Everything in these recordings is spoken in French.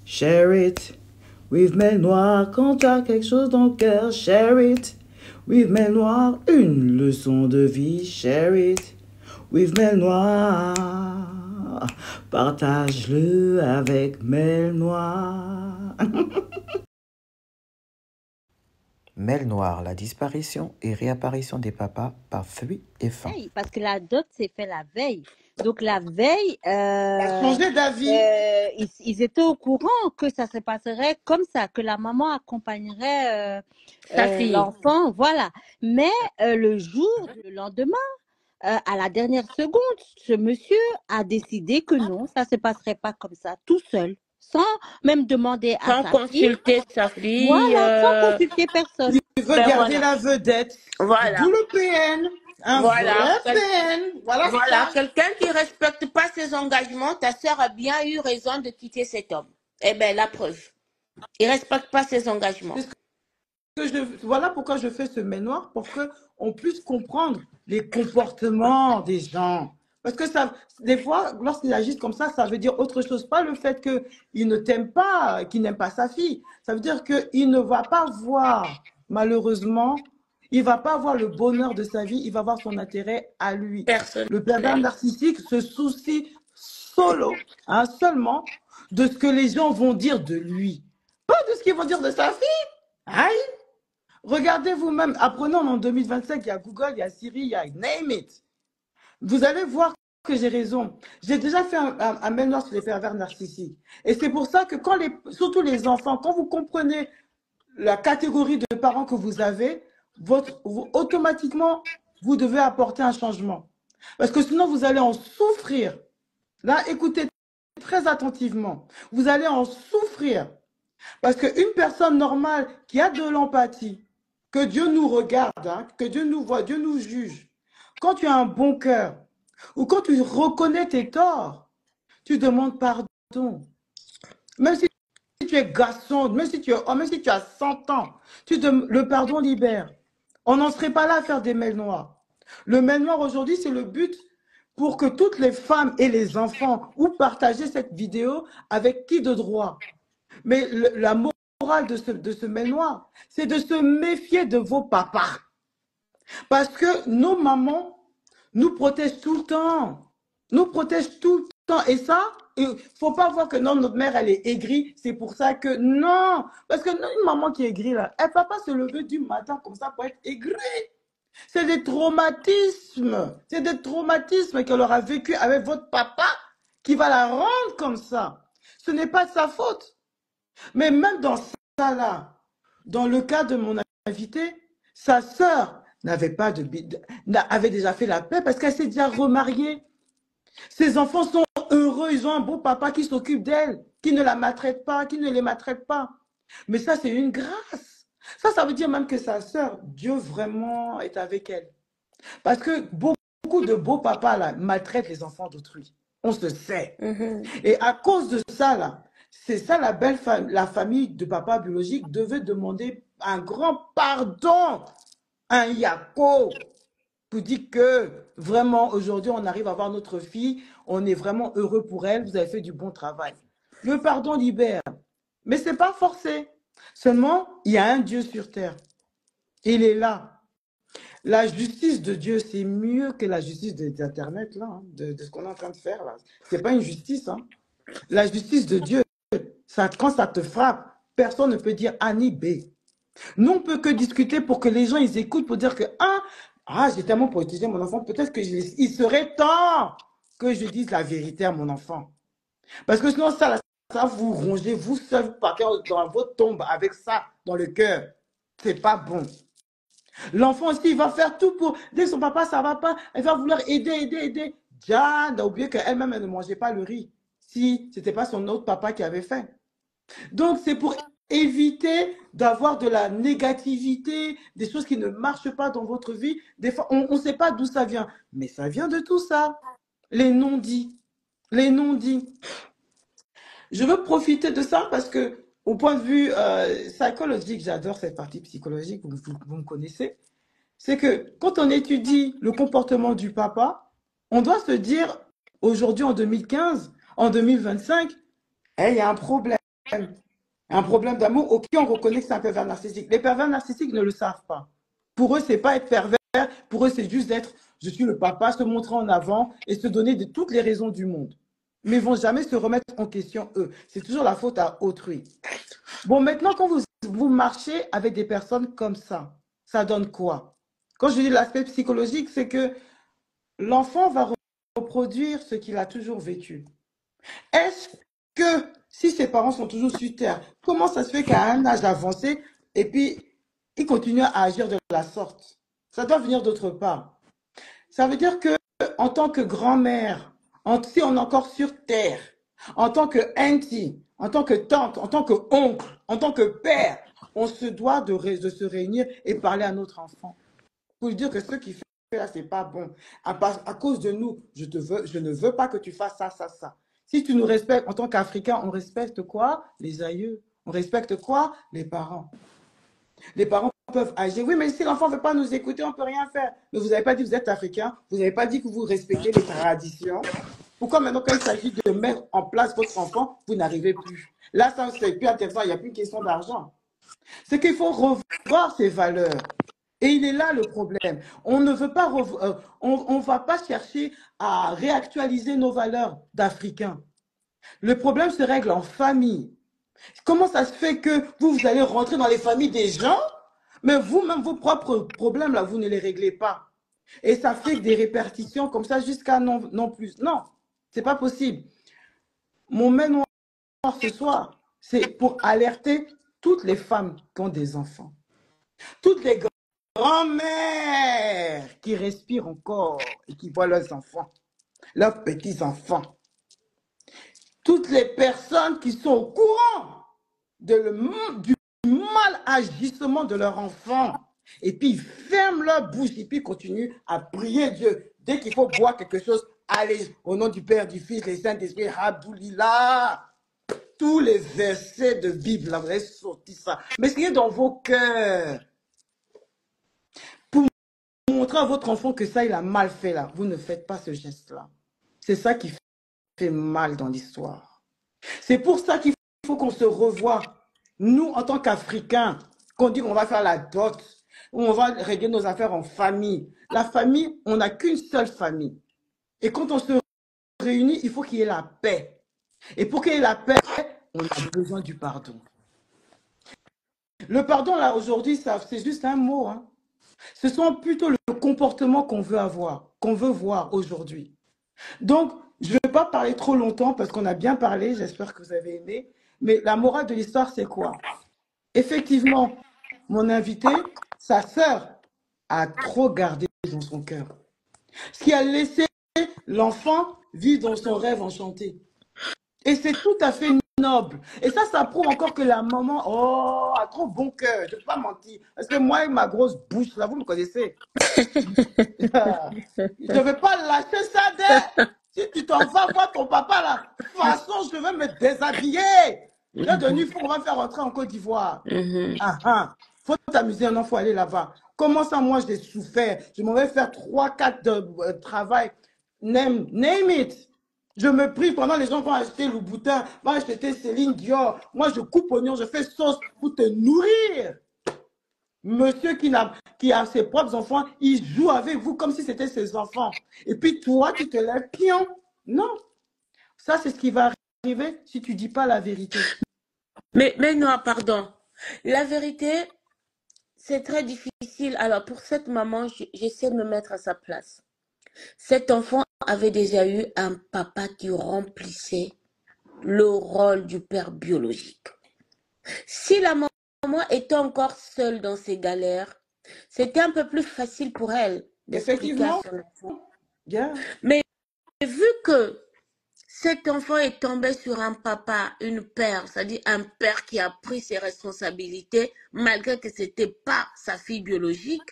Share it with Mel Noir. Quand t'as quelque chose dans le cœur, share it with Mel Noir. Une leçon de vie, share it with Mel Noir. Partage-le avec Mel Noir. Mel Noir, la disparition et réapparition des papas par fuite et faim. Parce que la dot s'est fait la veille. Donc la veille, Changé d'avis. ils étaient au courant que ça se passerait comme ça, que la maman accompagnerait Sa fille. l'enfant, voilà. Mais le lendemain, à la dernière seconde, ce monsieur a décidé que non, ça se passerait pas comme ça, tout seul, sans même demander à Sans sa consulter fille. sa fille. Voilà, sans consulter personne. Il veut garder la vedette. Voilà. D'où le PN. Un vrai PN. Voilà ça. Quelqu'un qui respecte pas ses engagements, ta sœur a bien eu raison de quitter cet homme. Eh bien, la preuve. Il respecte pas ses engagements. Voilà pourquoi je fais ce mémoire, pour qu'on puisse comprendre les comportements des gens. Parce que ça, des fois, lorsqu'ils agissent comme ça veut dire autre chose. Pas le fait qu'il ne t'aime pas, qu'il n'aime pas sa fille. Ça veut dire qu'il ne va pas voir, malheureusement, il ne va pas voir le bonheur de sa vie, il va voir son intérêt à lui. Personne. Le pervers narcissique se soucie seulement de ce que les gens vont dire de lui. Pas de ce qu'ils vont dire de sa fille. Aïe! Regardez vous-même, apprenons en 2025, il y a Google, il y a Siri, il y a name it. Vous allez voir que j'ai raison. J'ai déjà fait un mémoire sur les pervers narcissiques. Et c'est pour ça que surtout les enfants, quand vous comprenez la catégorie de parents que vous avez, automatiquement, vous devez apporter un changement. Parce que sinon, vous allez en souffrir. Là, écoutez très attentivement. Vous allez en souffrir. Parce qu'une personne normale qui a de l'empathie, que Dieu nous regarde, hein, que Dieu nous voit, Dieu nous juge. Quand tu as un bon cœur, ou quand tu reconnais tes torts, tu demandes pardon. Même si tu es garçon, même si tu es homme, même si tu as 100 ans, le pardon libère. On n'en serait pas là à faire des mails noirs. Le mail noir aujourd'hui, c'est le but pour que toutes les femmes et les enfants ou partager cette vidéo avec qui de droit. Mais la morale de ce mail noir, c'est de se méfier de vos papas. Parce que nos mamans nous protègent tout le temps. Nous protègent tout le temps. Et ça, il ne faut pas voir que non, notre mère, elle est aigrie. C'est pour ça que non. Parce que une maman qui est aigrie, là, elle ne peut pas se lever du matin comme ça pour être aigrie. C'est des traumatismes. C'est des traumatismes qu'elle aura vécu avec votre papa qui va la rendre comme ça. Ce n'est pas de sa faute. Mais même dans ça là, dans le cas de mon invité, sa sœur avait déjà fait la paix parce qu'elle s'est déjà remariée. Ses enfants sont heureux, ils ont un beau papa qui s'occupe d'elle, qui ne la maltraite pas, qui ne les maltraite pas. Mais ça, c'est une grâce. Ça veut dire même que sa sœur, Dieu vraiment est avec elle. Parce que beaucoup de beaux papas là, maltraitent les enfants d'autrui. On se sait. Et à cause de ça, là, c'est ça la famille de papa biologique devait demander un grand pardon, un yako, pour dire que vraiment aujourd'hui on arrive à voir notre fille, on est vraiment heureux pour elle, vous avez fait du bon travail. Le pardon libère, mais c'est pas forcé. Seulement, il y a un Dieu sur terre. Il est là. La justice de Dieu, c'est mieux que la justice d'Internet, là, hein, de ce qu'on est en train de faire, là. C'est pas une justice, hein. La justice de Dieu, quand ça te frappe, personne ne peut dire A ni B. Nous, on peut que discuter pour que les gens, ils écoutent pour dire que, j'ai tellement protégé mon enfant, peut-être qu'il serait temps que je dise la vérité à mon enfant. Parce que sinon, ça vous rongez, vous seul, vous partez dans votre tombe avec ça dans le cœur. C'est pas bon. L'enfant aussi, il va faire tout pour, dès que son papa, ça va pas, elle va vouloir aider. Diane a oublié qu'elle-même, elle ne mangeait pas le riz. Si ce n'était pas son autre papa qui avait faim. Donc, c'est pour éviter d'avoir de la négativité, des choses qui ne marchent pas dans votre vie. Des fois, on ne sait pas d'où ça vient. Mais ça vient de tout ça. Les non-dits. Les non-dits. Je veux profiter de ça parce que, au point de vue psychologique, j'adore cette partie psychologique, vous me connaissez, c'est que quand on étudie le comportement du papa, on doit se dire, aujourd'hui en 2015, en 2025, il y a un problème. un problème d'amour, ok, on reconnaît que c'est un pervers narcissique. Les pervers narcissiques ne le savent pas. Pour eux, c'est pas être pervers, pour eux, c'est juste d'être, je suis le papa, se montrer en avant et se donner de toutes les raisons du monde. Mais ils vont jamais se remettre en question, eux. C'est toujours la faute à autrui. Bon, maintenant, quand vous marchez avec des personnes comme ça donne quoi? Quand je dis l'aspect psychologique, c'est que l'enfant va reproduire ce qu'il a toujours vécu. Est-ce que si ses parents sont toujours sur Terre, comment ça se fait qu'à un âge avancé, et puis ils continuent à agir de la sorte? Ça doit venir d'autre part. Ça veut dire que en tant que grand-mère, si on est encore sur Terre, en tant que auntie, en tant que tante, en tant que oncle, en tant que père, on se doit de se réunir et parler à notre enfant. Pour lui dire que ce qu'il fait là, c'est pas bon. À cause de nous, je ne veux pas que tu fasses ça, ça, ça. Si tu nous respectes en tant qu'Africains, on respecte quoi? Les aïeux. On respecte quoi? Les parents. Les parents peuvent agir. Oui, mais si l'enfant ne veut pas nous écouter, on ne peut rien faire. Mais vous n'avez pas dit que vous êtes Africain. Vous n'avez pas dit que vous respectez les traditions. Pourquoi maintenant, quand il s'agit de mettre en place votre enfant, vous n'arrivez plus? Là, ça, c'est plus intéressant. Il n'y a plus une question d'argent. C'est qu'il faut revoir ses valeurs. Et il est là le problème. On ne veut pas, on va pas chercher à réactualiser nos valeurs d'Africains. Le problème se règle en famille. Comment ça se fait que vous allez rentrer dans les familles des gens, mais vous-même, vos propres problèmes, là, vous ne les réglez pas. Et ça fait des répercussions comme ça jusqu'à non plus. Non, c'est pas possible. Mon main noir ce soir, c'est pour alerter toutes les femmes qui ont des enfants. Toutes les grand-mères qui respirent encore et qui voient leurs enfants, leurs petits-enfants. Toutes les personnes qui sont au courant du mal agissement de leur enfant. Et puis ils ferment leur bouche et puis ils continuent à prier Dieu. Dès qu'il faut boire quelque chose, allez, au nom du Père, du Fils, et du Saint-Esprit, Hadoulila. Tous les versets de Bible, là, vous avez sorti ça. Mais ce qui est dans vos cœurs, montrer à votre enfant que ça, il a mal fait là. Vous ne faites pas ce geste-là. C'est ça qui fait mal dans l'histoire. C'est pour ça qu'il faut qu'on se revoie. Nous, en tant qu'Africains, qu'on dit qu'on va faire la dot, ou on va régler nos affaires en famille. La famille, on n'a qu'une seule famille. Et quand on se réunit, il faut qu'il y ait la paix. Et pour qu'il y ait la paix, on a besoin du pardon. Le pardon, là, aujourd'hui, c'est juste un mot, hein. Ce sont plutôt le comportement qu'on veut avoir, qu'on veut voir aujourd'hui. Donc, je ne vais pas parler trop longtemps parce qu'on a bien parlé, j'espère que vous avez aimé. Mais la morale de l'histoire, c'est quoi? Effectivement, mon invité, sa sœur, a trop gardé dans son cœur. Ce qui a laissé l'enfant vivre dans son rêve enchanté. Et c'est tout à fait noble. Et ça prouve encore que la maman, oh, a trop bon cœur. Je ne peux pas mentir. Parce que moi, ma grosse bouche, là, vous me connaissez. Je ne vais pas lâcher ça dès. Si tu t'en vas voir ton papa, là, de toute façon, je vais me déshabiller. Là, de nuit, il faut qu'on va faire rentrer en Côte d'Ivoire. Ah, ah. Faut t'amuser, non, faut aller là-bas. Comment ça, moi, j'ai souffert. Je m'en vais faire 3-4 de travail. Name it. Je me prive pendant les gens vont acheter le boutin, vont acheter Céline Dior. Moi, je coupe oignon, je fais sauce pour te nourrir. Monsieur qui a ses propres enfants, il joue avec vous comme si c'était ses enfants. Et puis toi, tu te lèves pion. Non. Ça, c'est ce qui va arriver si tu ne dis pas la vérité. Mais non, pardon. La vérité, c'est très difficile. Alors, pour cette maman, j'essaie de me mettre à sa place. Cet enfant avait déjà eu un papa qui remplissait le rôle du père biologique. Si la maman était encore seule dans ses galères, c'était un peu plus facile pour elle d'expliquer à son enfant. Yeah. Mais vu que cet enfant est tombé sur un papa, une père, c'est-à-dire un père qui a pris ses responsabilités malgré que ce n'était pas sa fille biologique,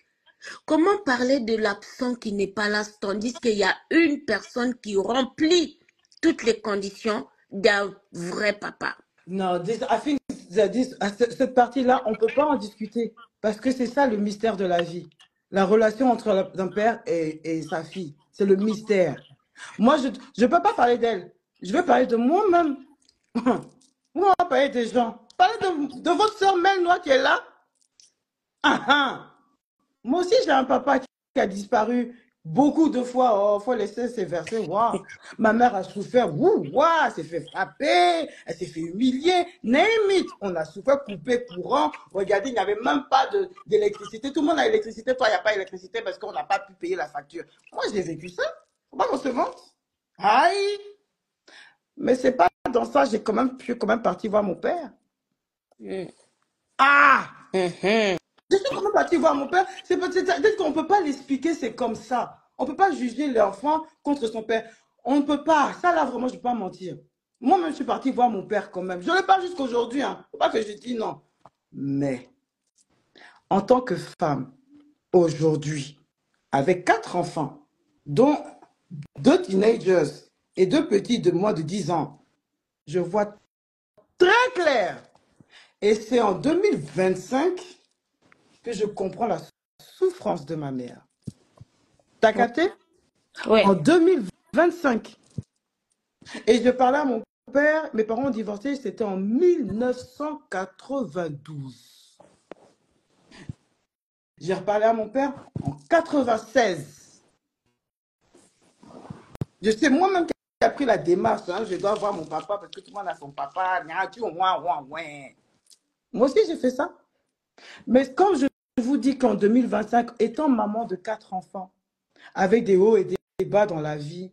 comment parler de l'absent qui n'est pas là, tandis qu'il y a une personne qui remplit toutes les conditions d'un vrai papa? Non, cette partie-là, on ne peut pas en discuter. Parce que c'est ça le mystère de la vie. La relation entre un père et sa fille. C'est le mystère. Moi, je ne peux pas parler d'elle. Je vais parler de moi-même. On va parler des gens. Parlez de votre soeur Mel Noir qui est là. Ah, ah. Moi aussi, j'ai un papa qui a disparu beaucoup de fois. Oh, faut laisser ces versets. Waouh. Ma mère a souffert. Ouh, waouh, elle s'est fait frapper. Elle s'est fait humilier. Name it. On a souffert, coupé courant. Regardez, il n'y avait même pas d'électricité. Tout le monde a l'électricité. Toi, il n'y a pas d'électricité parce qu'on n'a pas pu payer la facture. Moi, j'ai vécu ça. Faut pas qu'on se mente. Aïe. Mais c'est pas dans ça. J'ai quand même pu quand même partir voir mon père. Mm. Ah! Mhm. Je suis quand même partie voir mon père. C'est peut-être qu'on ne peut pas l'expliquer, c'est comme ça. On ne peut pas juger l'enfant contre son père. On ne peut pas. Ça, là, vraiment, je ne peux pas mentir. Moi-même, je suis partie voir mon père quand même. Je ne l'ai pas jusqu'à aujourd'hui. Hein. Faut pas que je dise non. Mais, en tant que femme, aujourd'hui, avec 4 enfants, dont 2 teenagers et 2 petits de moins de 10 ans, je vois très clair. Et c'est en 2025 que je comprends la souffrance de ma mère. T'as capté? Ouais. En 2025. Et je parlais à mon père, mes parents ont divorcé, c'était en 1992. J'ai reparlé à mon père en 96. Je sais moi-même qui a pris la démarche, hein, je dois voir mon papa parce que tout le monde a son papa. Moi aussi, j'ai fait ça. Mais comme je vous dis qu'en 2025, étant maman de 4 enfants, avec des hauts et des bas dans la vie,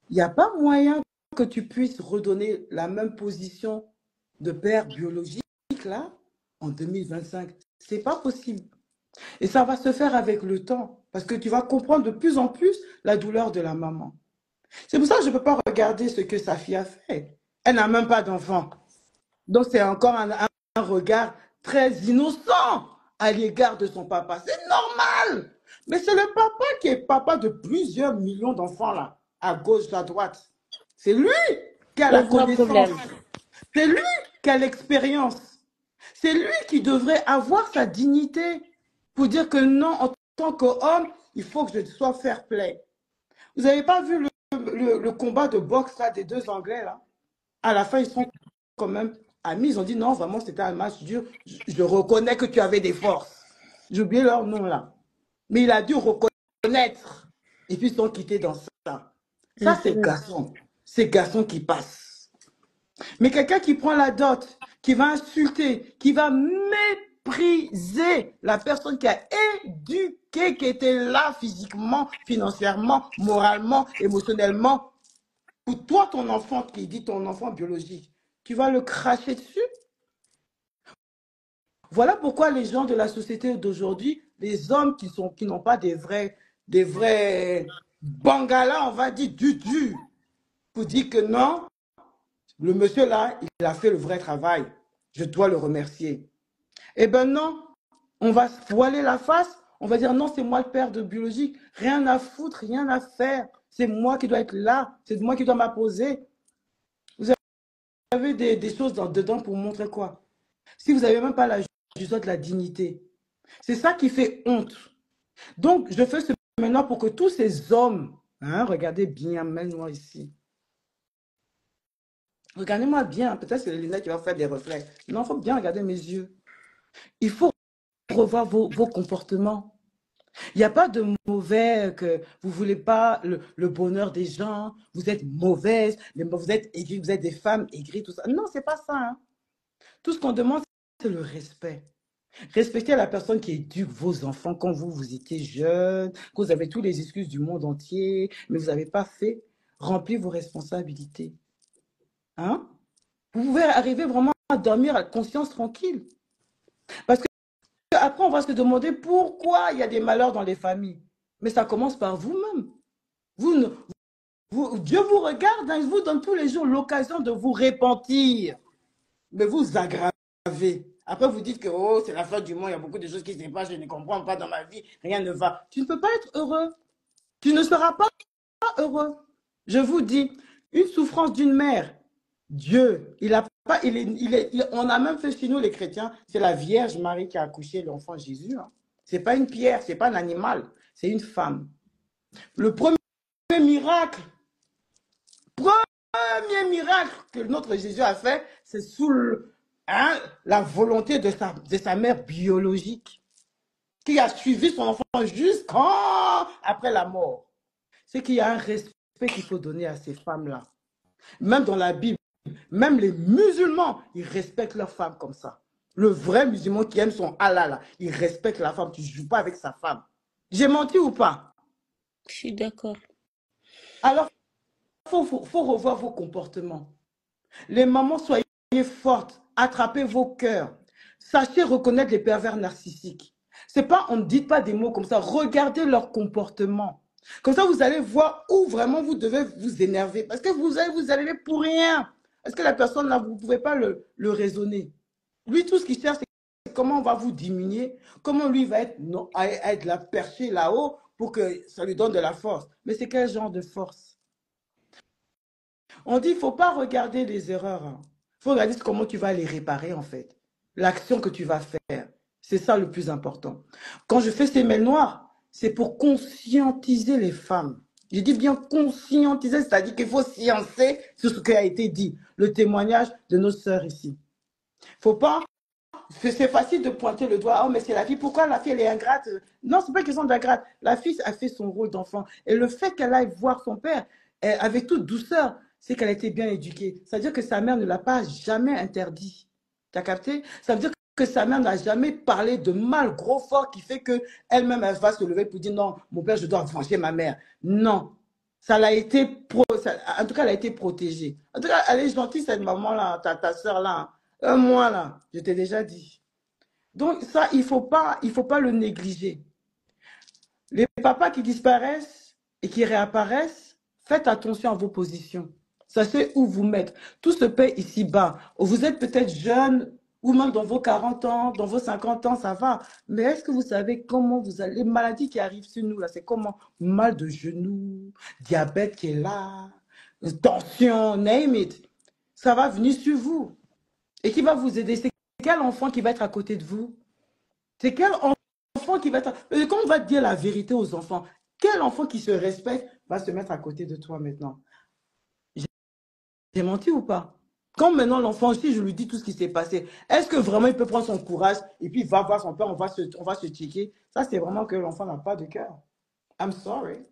il n'y a pas moyen que tu puisses redonner la même position de père biologique là en 2025. C'est pas possible. Et ça va se faire avec le temps parce que tu vas comprendre de plus en plus la douleur de la maman. C'est pour ça que je ne peux pas regarder ce que sa fille a fait. Elle n'a même pas d'enfant. Donc c'est encore un regard très innocent à l'égard de son papa. C'est normal. Mais c'est le papa qui est papa de plusieurs millions d'enfants là, à gauche, à droite. C'est lui qui a Le la vrai connaissance. problème. C'est lui qui a l'expérience. C'est lui qui devrait avoir sa dignité pour dire que non, en tant qu'homme, il faut que je sois fair play. Vous n'avez pas vu le combat de boxe là, des 2 Anglais là? À la fin, ils sont quand même amis. Ils ont dit non, vraiment, c'était un match dur. Je reconnais que tu avais des forces. J'ai oublié leur nom là. Mais il a dû reconnaître. Et puis ils sont quittés dans ça. Ça, c'est Mhm. garçon. C'est garçon qui passe. Mais quelqu'un qui prend la dot, qui va insulter, qui va mépriser la personne qui a éduqué, qui était là physiquement, financièrement, moralement, émotionnellement, pour toi, ton enfant, qui dit ton enfant biologique, tu vas le cracher dessus. Voilà pourquoi les gens de la société d'aujourd'hui, les hommes qui n'ont pas des vrais bangalas, on va dire, du, pour dire que non, le monsieur là, il a fait le vrai travail. Je dois le remercier. Eh ben non, on va se voiler la face. On va dire non, c'est moi le père de biologique. Rien à foutre, rien à faire. C'est moi qui dois être là. C'est moi qui dois m'apposer. Vous avez des choses dedans pour montrer quoi? Si vous n'avez même pas la justice de la dignité. C'est ça qui fait honte. Donc, je fais ce maintenant pour que tous ces hommes, hein, regardez bien, même moi ici. Regardez-moi bien, peut-être c'est les lunettes qui vont faire des reflets. Non, il faut bien regarder mes yeux. Il faut revoir vos comportements. Il n'y a pas de mauvais, que vous ne voulez pas le bonheur des gens, vous êtes mauvaise, vous êtes aigrie, vous êtes des femmes aigries, tout ça. Non, ce n'est pas ça. Hein. Tout ce qu'on demande, c'est le respect. Respectez la personne qui éduque vos enfants quand vous étiez jeune, que vous avez toutes les excuses du monde entier, mais vous n'avez pas fait remplir vos responsabilités. Hein? Vous pouvez arriver vraiment à dormir à conscience tranquille. Parce que après, on va se demander pourquoi il y a des malheurs dans les familles. Mais ça commence par vous-même. Dieu vous regarde, hein, il vous donne tous les jours l'occasion de vous repentir. Mais vous aggravez. Après, vous dites que oh, c'est la fin du monde, il y a beaucoup de choses qui se passent, je ne comprends pas dans ma vie, rien ne va. Tu ne peux pas être heureux. Tu ne seras pas heureux. Je vous dis, une souffrance d'une mère, Dieu, il a pas, on a même fait chez nous les chrétiens, c'est la Vierge Marie qui a accouché l'enfant Jésus. Hein. Ce n'est pas une pierre, ce n'est pas un animal, c'est une femme. Le premier miracle, premier miracle que notre Jésus a fait, c'est sous la volonté de sa mère biologique, qui a suivi son enfant jusqu'après la mort. C'est qu'il y a un respect qu'il faut donner à ces femmes-là. Même dans la Bible, même les musulmans, ils respectent leurs femmes comme ça. Le vrai musulman qui aime son Allah, là, il respecte la femme. Tu ne joues pas avec sa femme. J'ai menti ou pas? Je suis d'accord. Alors, il faut revoir vos comportements. Les mamans, soyez fortes. Attrapez vos cœurs. Sachez reconnaître les pervers narcissiques. C'est pas, on ne dit pas des mots comme ça. Regardez leur comportement. Comme ça, vous allez voir où vraiment vous devez vous énerver. Parce que vous allez pour rien. Est-ce que la personne là, vous ne pouvez pas le raisonner? Lui, tout ce qu'il cherche, c'est comment on va vous diminuer, comment lui va être, non, à être là, perché là-haut pour que ça lui donne de la force. Mais c'est quel genre de force? On dit, il ne faut pas regarder les erreurs. Il faut regarder comment tu vas les réparer, en fait. L'action que tu vas faire. C'est ça le plus important. Quand je fais ces mails noirs, c'est pour conscientiser les femmes. Je dis bien conscientiser, c'est-à-dire qu'il faut sciencer sur ce qui a été dit. Le témoignage de nos sœurs ici. Faut pas. C'est facile de pointer le doigt. Oh, mais c'est la fille. Pourquoi la fille, elle est ingrate? Non, c'est pas une question d'ingrate. La fille a fait son rôle d'enfant. Et le fait qu'elle aille voir son père avec toute douceur, c'est qu'elle a été bien éduquée. Ça veut dire que sa mère ne l'a pas jamais interdit. Tu as capté? Ça veut dire que sa mère n'a jamais parlé de mal gros fort qui fait qu'elle-même, elle va se lever pour dire non, mon père, je dois venger ma mère. Non. Ça l'a été, en tout cas, elle a été protégée. En tout cas, elle est gentille, cette maman-là, ta soeur-là. Moi, là, je t'ai déjà dit. Donc, ça, il faut pas le négliger. Les papas qui disparaissent et qui réapparaissent, faites attention à vos positions. Sachez où vous mettre. Tout se paie ici-bas. Vous êtes peut-être jeune, ou même dans vos 40 ans, dans vos 50 ans, ça va. Mais est-ce que vous savez comment vous allez... Les maladies qui arrivent sur nous, là, c'est comment? Mal de genoux, diabète qui est là, tension, name it. Ça va venir sur vous. Et qui va vous aider? C'est quel enfant qui va être à côté de vous? C'est quel enfant qui va être... Quand on va dire la vérité aux enfants, quel enfant qui se respecte va se mettre à côté de toi maintenant? J'ai menti ou pas? Quand maintenant l'enfant aussi, je lui dis tout ce qui s'est passé, est-ce que vraiment il peut prendre son courage et puis il va voir son père, on va se checker? Ça, c'est vraiment que l'enfant n'a pas de cœur. I'm sorry.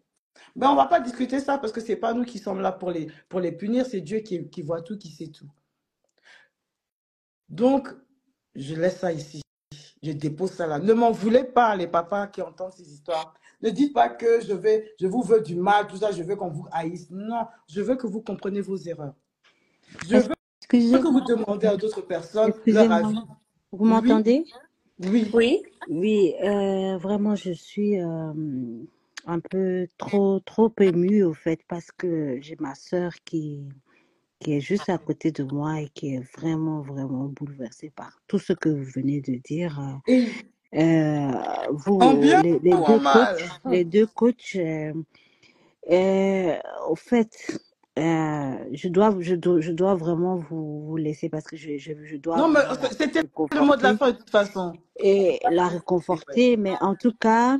Mais on ne va pas discuter ça parce que ce n'est pas nous qui sommes là pour les punir, c'est Dieu qui voit tout, qui sait tout. Donc, je laisse ça ici. Je dépose ça là. Ne m'en voulez pas, les papas qui entendent ces histoires. Ne dites pas que je vous veux du mal, tout ça, je veux qu'on vous haïsse. Non, je veux que vous compreniez vos erreurs. Je veux que vous demandiez à d'autres personnes leur avis. Excusez-moi, vous m'entendez? Oui. Oui. Oui, vraiment, je suis un peu trop émue au fait parce que j'ai ma sœur qui est juste à côté de moi et qui est vraiment, vraiment bouleversée par tout ce que vous venez de dire. Et en Vous, bien ou en mal? les deux coachs, au fait, je dois vraiment vous laisser parce que je dois Non, mais vraiment la c'était le mot de la réconforter fin de toute façon. et la réconforter. Mais en tout cas,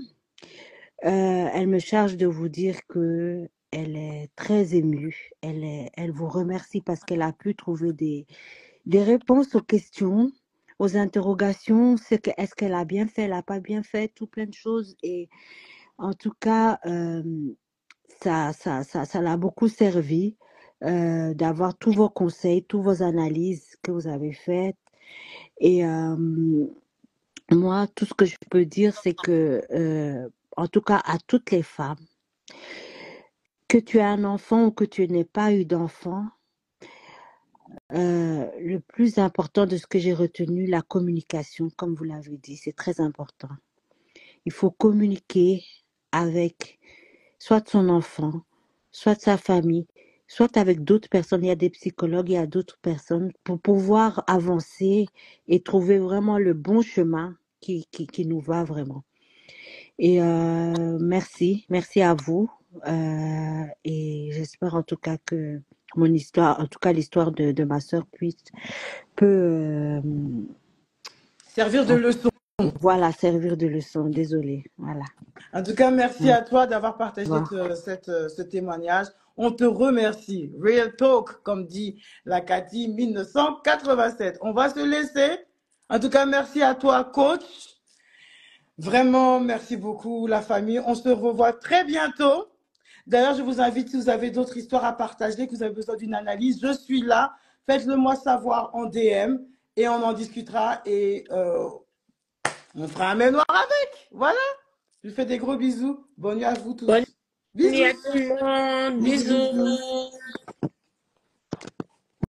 elle me charge de vous dire que elle est très émue. Elle vous remercie parce qu'elle a pu trouver des réponses aux questions, aux interrogations. Est-ce qu'elle a bien fait, elle n'a pas bien fait, tout plein de choses. Et en tout cas, ça l'a beaucoup servi d'avoir tous vos conseils, toutes vos analyses que vous avez faites. Et moi, tout ce que je peux dire, c'est que, en tout cas, à toutes les femmes, que tu aies un enfant ou que tu n'aies pas eu d'enfant, le plus important de ce que j'ai retenu, la communication, comme vous l'avez dit, c'est très important. Il faut communiquer avec soit son enfant, soit sa famille, soit avec d'autres personnes. Il y a des psychologues, il y a d'autres personnes pour pouvoir avancer et trouver vraiment le bon chemin qui nous va vraiment. Et merci à vous. Et j'espère en tout cas que mon histoire, en tout cas l'histoire de ma sœur peut Servir de leçon. Voilà, servir de leçon. Désolée. Voilà. En tout cas, merci Ouais. à toi d'avoir partagé Voilà. ce témoignage. On te remercie. Real talk, comme dit la Cathy 1987. On va se laisser. En tout cas, merci à toi, coach. Vraiment, merci beaucoup, la famille. On se revoit très bientôt. D'ailleurs, je vous invite, si vous avez d'autres histoires à partager, que vous avez besoin d'une analyse, je suis là. Faites-le moi savoir en DM et on en discutera et on fera un mémoire avec. Voilà. Je vous fais des gros bisous. Bonne nuit à vous Bonne tous. nuit Bisous. à tout le monde. Bisous, bisous. Bisous.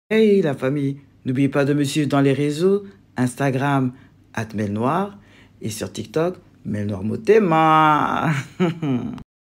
Hey la famille, n'oubliez pas de me suivre dans les réseaux, Instagram, @melnoir et sur TikTok, Melnoir Motema.